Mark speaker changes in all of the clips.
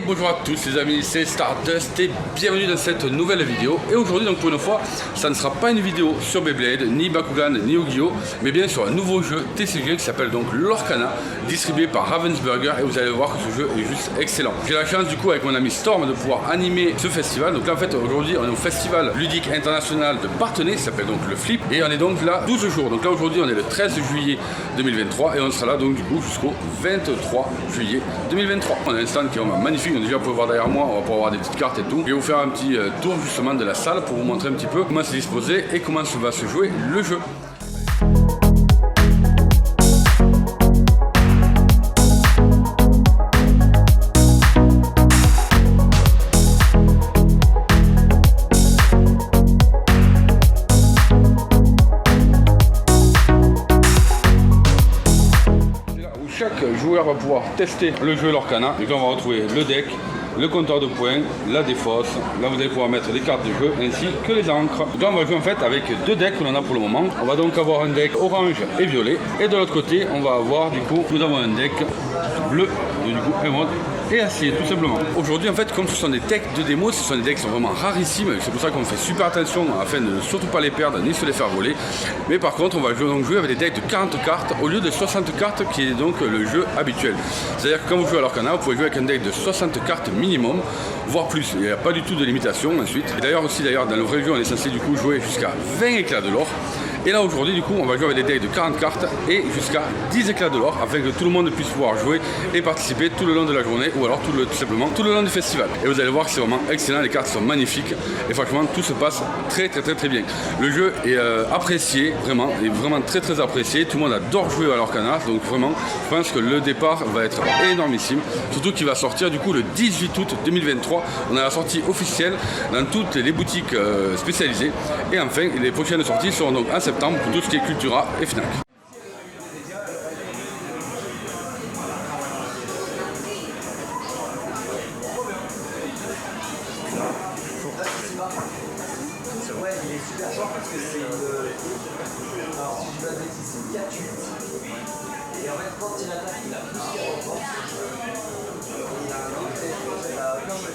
Speaker 1: bonjour à tous les amis, c'est Stardust et bienvenue dans cette nouvelle vidéo. Et aujourd'hui donc pour une fois, ça ne sera pas une vidéo sur Beyblade, ni Bakugan, ni Yu-Gi-Oh, mais bien sur un nouveau jeu TCG qui s'appelle donc Lorcana, distribué par Ravensburger, et vous allez voir que ce jeu est juste excellent. J'ai la chance du coup avec mon ami Storm de pouvoir animer ce festival. Donc là en fait aujourd'hui on est au festival ludique international de Parthenay, qui s'appelle donc le Flip, et on est donc là 12 jours. Donc là aujourd'hui on est le 13 juillet 2023 et on sera là donc du coup jusqu'au 23 juillet 2023. On a un stand qui est vraiment magnifique, donc déjà vous pouvez voir derrière moi, on va pouvoir avoir des petites cartes et tout. Je vais vous faire un petit tour justement de la salle pour vous montrer un petit peu comment c'est disposé et comment va se jouer le jeu. Chaque joueur va pouvoir tester le jeu Lorcana. Donc là on va retrouver le deck, le compteur de points, la défausse. Là vous allez pouvoir mettre des cartes de jeu ainsi que les encres. Donc là on va jouer en fait avec deux decks que l'on a pour le moment. On va donc avoir un deck orange et violet. Et de l'autre côté on va avoir du coup, nous avons un deck bleu, donc du coup émeraude et acier tout simplement. Aujourd'hui en fait comme ce sont des decks de démo, ce sont des decks qui sont vraiment rarissimes. C'est pour ça qu'on fait super attention afin de ne surtout pas les perdre ni se les faire voler. Mais par contre on va donc jouer avec des decks de 40 cartes au lieu de 60 cartes qui est donc le jeu habituel. C'est-à-dire que quand vous jouez à Lorcana, vous pouvez jouer avec un deck de 60 cartes minimum, voire plus. Il n'y a pas du tout de limitation ensuite. Et d'ailleurs aussi dans le vrai jeu on est censé du coup jouer jusqu'à 20 éclats de l'or. Et là aujourd'hui du coup on va jouer avec des decks de 40 cartes et jusqu'à 10 éclats de l'or afin que tout le monde puisse pouvoir jouer et participer tout le long de la journée ou alors tout simplement tout le long du festival. Et vous allez voir que c'est vraiment excellent, les cartes sont magnifiques et franchement tout se passe très bien. Le jeu est apprécié, vraiment très apprécié, tout le monde adore jouer à Lorcana, donc vraiment je pense que le départ va être énormissime, surtout qu'il va sortir du coup le 18 août 2023, on a la sortie officielle dans toutes les boutiques spécialisées et enfin les prochaines sorties seront donc en septembre pour tout ce qui est Cultura et Fnac.
Speaker 2: Ouais, il est super fort parce que c'est alors si je dis pas de bêtises, c'est 4-8. Et en fait, quand il attaque, il a plus qu'à reprendre. Il a un autre et il a plein de.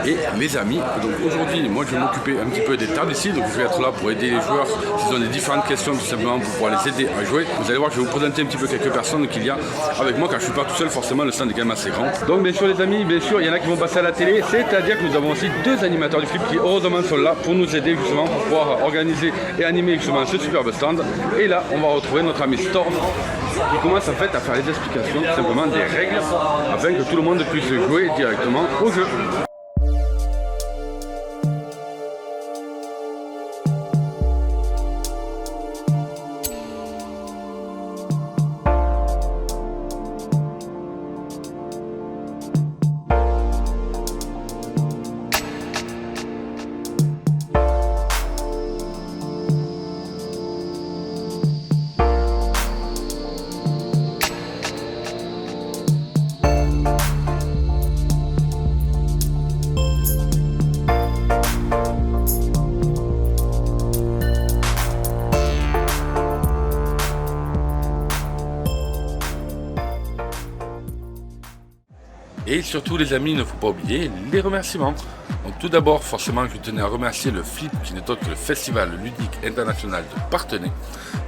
Speaker 1: Et mes amis, donc aujourd'hui, moi je vais m'occuper un petit peu des tables ici, donc je vais être là pour aider les joueurs s'ils ont des différentes questions tout simplement pour pouvoir les aider à jouer. Vous allez voir, je vais vous présenter un petit peu quelques personnes qu'il y a avec moi car je suis pas tout seul, forcément le stand est quand même assez grand. Donc bien sûr les amis, bien sûr il y en a qui vont passer à la télé, c'est-à-dire que nous avons aussi deux animateurs du flip qui heureusement sont là pour nous aider justement pour pouvoir organiser et animer justement ce superbe stand. Et là on va retrouver notre ami Storm qui commence en fait à faire les explications tout simplement des règles afin que tout le monde puisse jouer directement au jeu. Et surtout les amis, il ne faut pas oublier les remerciements. Donc tout d'abord, forcément, je tenais à remercier le FLIP qui n'est autre que le Festival ludique international de Parthenay.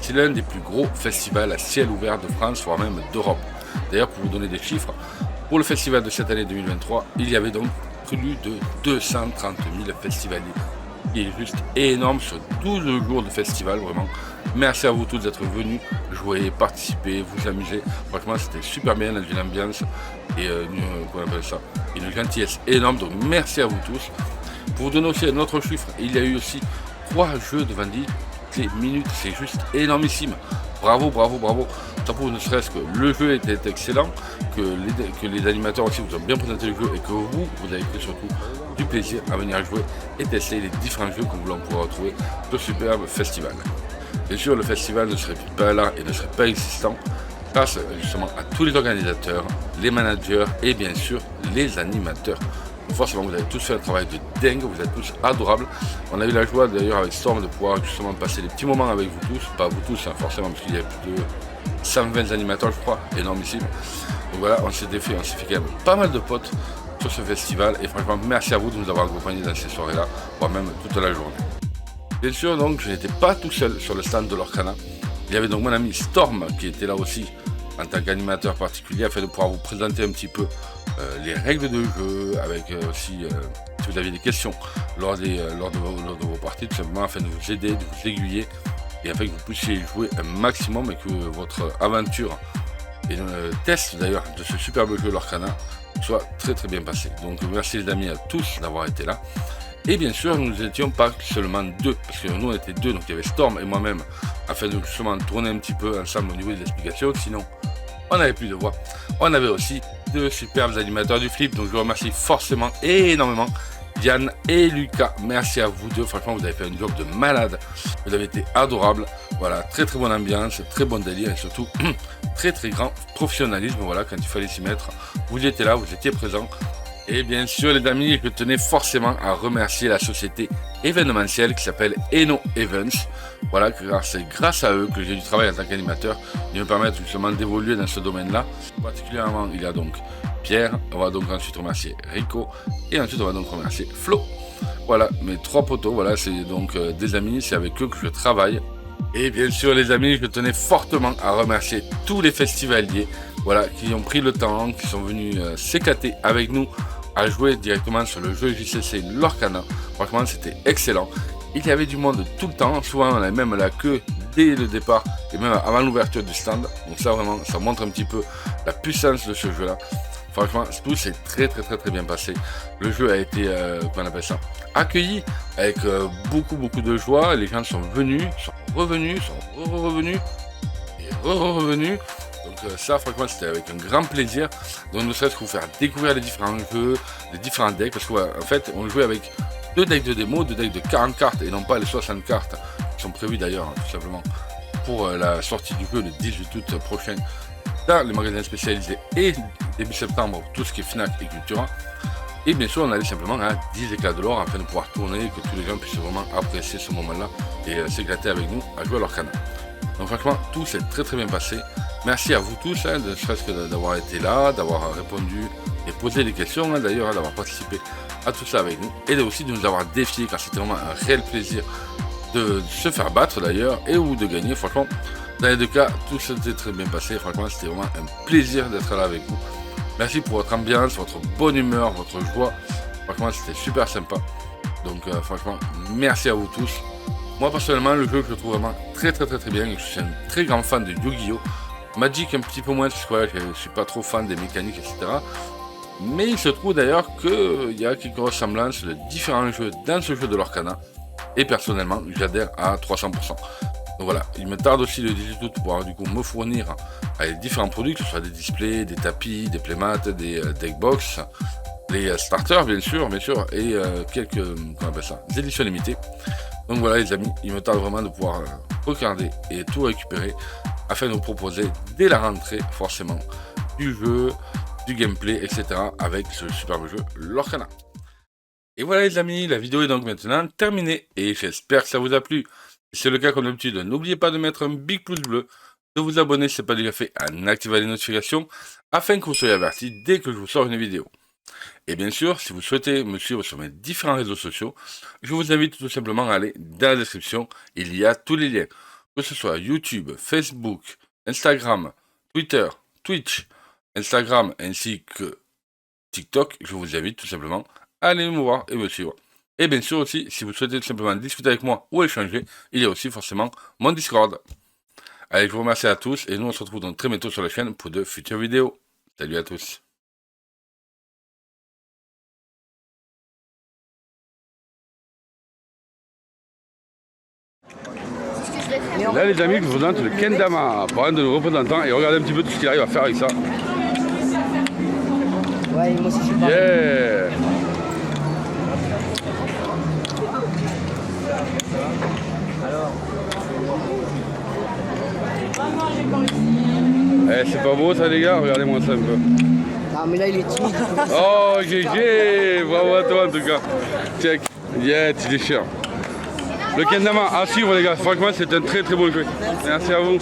Speaker 1: C'est l'un des plus gros festivals à ciel ouvert de France, voire même d'Europe. D'ailleurs, pour vous donner des chiffres, pour le festival de cette année 2023, il y avait donc plus de 230 000 festivaliers. Il est juste énorme sur 12 jours de festival, vraiment. Merci à vous tous d'être venus jouer, participer, vous amuser. Franchement, c'était super bien, dans une ambiance et une gentillesse énorme. Donc merci à vous tous. Pour vous donner aussi un autre chiffre, il y a eu aussi 3 jeux de vendis toutes les minutes. C'est juste énormissime. Bravo, bravo, bravo. Ça prouve ne serait-ce que le jeu était excellent, que les animateurs aussi vous ont bien présenté le jeu et que vous avez pris surtout du plaisir à venir jouer et tester les différents jeux que vous allez pouvoir retrouver de superbe festival. Bien sûr, le festival ne serait pas là et ne serait pas existant grâce justement à tous les organisateurs, les managers et bien sûr les animateurs. Donc forcément, vous avez tous fait un travail de dingue, vous êtes tous adorables. On a eu la joie d'ailleurs avec Storm de pouvoir justement passer des petits moments avec vous tous, pas vous tous hein, forcément parce qu'il y a plus de 120 animateurs je crois, énormissime. Donc voilà, on s'est fait quand même pas mal de potes sur ce festival et franchement merci à vous de nous avoir accompagnés dans ces soirées-là, voire même toute la journée. Bien sûr, donc, je n'étais pas tout seul sur le stand de Lorcana. Il y avait donc mon ami Storm qui était là aussi en tant qu'animateur particulier afin de pouvoir vous présenter un petit peu les règles de jeu, avec aussi si vous aviez des questions lors de vos parties, tout simplement afin de vous aider, de vous aiguiller et afin que vous puissiez jouer un maximum et que votre aventure et le test d'ailleurs de ce superbe jeu Lorcana soit très très bien passé. Donc merci les amis à tous d'avoir été là. Et bien sûr, nous n'étions pas seulement deux, parce que nous on était deux, donc il y avait Storm et moi-même, afin de justement tourner un petit peu ensemble au niveau des explications, sinon on n'avait plus de voix. On avait aussi deux superbes animateurs du flip, donc je vous remercie forcément et énormément Diane et Lucas. Merci à vous deux, franchement vous avez fait un job de malade, vous avez été adorables. Voilà, très très bonne ambiance, très bon délire et surtout très très grand professionnalisme. Voilà, quand il fallait s'y mettre, vous étiez là, vous étiez présents. Et bien sûr les amis, je tenais forcément à remercier la société événementielle qui s'appelle Eno Events. Voilà, c'est grâce à eux que j'ai du travail en tant qu'animateur, de me permettre justement d'évoluer dans ce domaine-là. Particulièrement, il y a donc Pierre, on va donc ensuite remercier Rico et ensuite on va donc remercier Flo. Voilà, mes 3 poteaux, voilà, c'est donc des amis, c'est avec eux que je travaille. Et bien sûr les amis, je tenais fortement à remercier tous les festivaliers, voilà, qui ont pris le temps, qui sont venus s'éclater avec nous à jouer directement sur le jeu JCC Lorcana. Franchement c'était excellent. Il y avait du monde tout le temps, souvent on avait même la queue dès le départ et même avant l'ouverture du stand. Donc ça vraiment, ça montre un petit peu la puissance de ce jeu là. Franchement, tout s'est très bien passé. Le jeu a été, comment on appelle ça, accueilli avec beaucoup de joie. Les gens sont venus, sont revenus et revenus. Donc ça, franchement, c'était avec un grand plaisir. Donc ne serait-ce que vous faire découvrir les différents jeux, les différents decks. Parce qu'en fait, on jouait avec 2 decks de démo, 2 decks de 40 cartes et non pas les 60 cartes qui sont prévues d'ailleurs, tout simplement, pour la sortie du jeu le 18 août prochain dans les magasins spécialisés et début septembre tout ce qui est Fnac et Cultura. Et bien sûr on allait simplement à 10 éclats de l'or afin de pouvoir tourner et que tous les gens puissent vraiment apprécier ce moment là et s'éclater avec nous à jouer à Lorcana. Donc franchement tout s'est très bien passé. Merci à vous tous ne serait-ce que d'avoir été là, d'avoir répondu et posé des questions d'ailleurs, d'avoir participé
Speaker 3: à tout ça avec nous et aussi de nous avoir défiés car c'était vraiment un réel plaisir de se faire battre d'ailleurs et ou de gagner. Franchement, dans les deux cas, tout s'était très bien passé. Franchement, c'était vraiment un plaisir d'être là avec vous. Merci pour votre ambiance, votre bonne humeur, votre joie. Franchement, c'était super sympa. Donc franchement, merci à vous tous. Moi personnellement, le jeu que je trouve vraiment très bien. Je suis un très grand fan de Yu-Gi-Oh! Magic un petit peu moins, parce que je suis pas trop fan des mécaniques, etc. Mais il se trouve d'ailleurs qu'il y a quelques ressemblances de différents jeux dans ce jeu de l'Orcana. Et personnellement, j'adhère à 300%. Donc voilà, il me tarde aussi le 18 août pour pouvoir du coup me fournir avec différents produits, que ce soit des displays, des tapis, des playmats, des deckbox, les starters bien sûr, et quelques, comment on appelle ça, des éditions limitées. Donc voilà les amis, il me tarde vraiment de pouvoir regarder et tout récupérer afin de vous proposer dès la rentrée forcément du jeu, du gameplay, etc. avec ce superbe jeu l'Orcana. Et voilà les amis, la vidéo est donc maintenant terminée et j'espère que ça vous a plu. Si c'est le cas comme d'habitude, n'oubliez pas de mettre un big pouce bleu, de vous abonner si ce n'est pas déjà fait, en activant les notifications afin que vous soyez avertis dès que je vous sors une vidéo. Et bien sûr, si vous souhaitez me suivre sur mes différents réseaux sociaux, je vous invite tout simplement à aller dans la description, il y a tous les liens, que ce soit YouTube, Facebook, Instagram, Twitter, Twitch, Instagram ainsi que TikTok. Je vous invite tout simplement à aller me voir et me suivre. Et bien sûr aussi, si vous souhaitez tout simplement discuter avec moi ou échanger, il y a aussi forcément mon Discord. Allez, je vous remercie à tous et nous on se retrouve donc très bientôt sur la chaîne pour de futures vidéos. Salut à tous.
Speaker 1: Là les amis, je vous présente le Kendama, par un de nos représentants, et regardez un petit peu tout ce qu'il arrive à faire avec ça.
Speaker 2: Ouais, moi aussi je suis pas.
Speaker 1: Yeah. Eh, c'est pas beau ça les gars, regardez-moi ça un peu.
Speaker 2: Ah mais là il est timide.
Speaker 1: Oh GG, bravo à toi en tout cas. Check, yeah, tu déchires. Le Kendama à suivre les gars, franchement c'est un très bon jeu. Merci à vous.